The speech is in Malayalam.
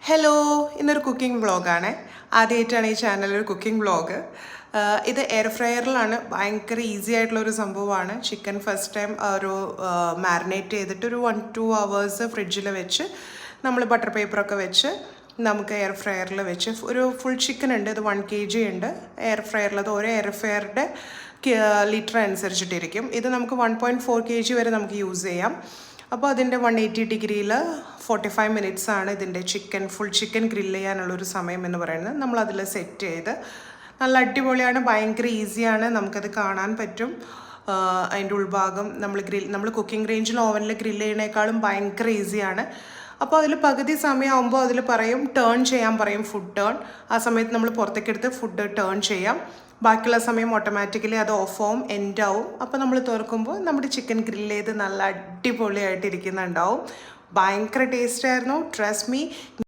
ഹലോ, ഇന്നൊരു കുക്കിംഗ് വ്ളോഗാണ്. ആദ്യമായിട്ടാണ് ഈ ചാനലൊരു കുക്കിംഗ് വ്ളോഗ്. ഇത് എയർ ഫ്രയറിലാണ്. ഭയങ്കര ഈസി ആയിട്ടുള്ളൊരു സംഭവമാണ്. ചിക്കൻ ഫസ്റ്റ് ടൈം ഒരു മാരിനേറ്റ് ചെയ്തിട്ട് ഒരു 1-2 hours ഫ്രിഡ്ജിൽ വെച്ച് നമ്മൾ ബട്ടർ പേപ്പറൊക്കെ വെച്ച് നമുക്ക് എയർ ഫ്രയറിൽ വെച്ച് ഒരു ഫുൾ ചിക്കൻ ഉണ്ട്. ഇത് 1 kg ഉണ്ട് എയർ ഫ്രയറിൽ. അത് ഓരോ എയർ ഫ്രയറിൻ്റെ ലിറ്റർ അനുസരിച്ചിട്ടിരിക്കും. ഇത് നമുക്ക് 1.4 kg വരെ നമുക്ക് യൂസ് ചെയ്യാം. അപ്പോൾ അതിൻ്റെ 180 ഡിഗ്രിയിൽ 45 minutes ആണ് ഇതിൻ്റെ ഫുൾ ചിക്കൻ ഗ്രില്ല് ചെയ്യാനുള്ളൊരു സമയം എന്ന് പറയുന്നത്. നമ്മളതിൽ സെറ്റ് ചെയ്ത് നല്ല അടിപൊളിയാണ്, ഭയങ്കര ഈസിയാണ്, നമുക്കത് കാണാൻ പറ്റും. അതിൻ്റെ ഉൾഭാഗം നമ്മൾ കുക്കിംഗ് റേഞ്ചിൽ ഓവനിൽ ഗ്രില്ല് ചെയ്യണേക്കാളും ഭയങ്കര ഈസിയാണ്. അപ്പോൾ അതിൽ പകുതി സമയമാകുമ്പോൾ അതിൽ പറയും ടേൺ ചെയ്യാൻ പറയും, ഫുഡ് ടേൺ. ആ സമയത്ത് നമ്മൾ പുറത്തേക്കെടുത്ത് ഫുഡ് ടേൺ ചെയ്യാം. ബാക്കിയുള്ള സമയം ഓട്ടോമാറ്റിക്കലി അത് ഓഫ് ആവും, എൻഡ് ആവും. അപ്പോൾ നമ്മൾ തുറക്കുമ്പോൾ നമ്മുടെ ചിക്കൻ ഗ്രില്ല് ചെയ്ത് നല്ല അടിപൊളിയായിട്ട് ഇരിക്കുന്നുണ്ടാവും. ഭയങ്കര ടേസ്റ്റ് ആയിരുന്നു, ട്രസ്റ്റ് മീ.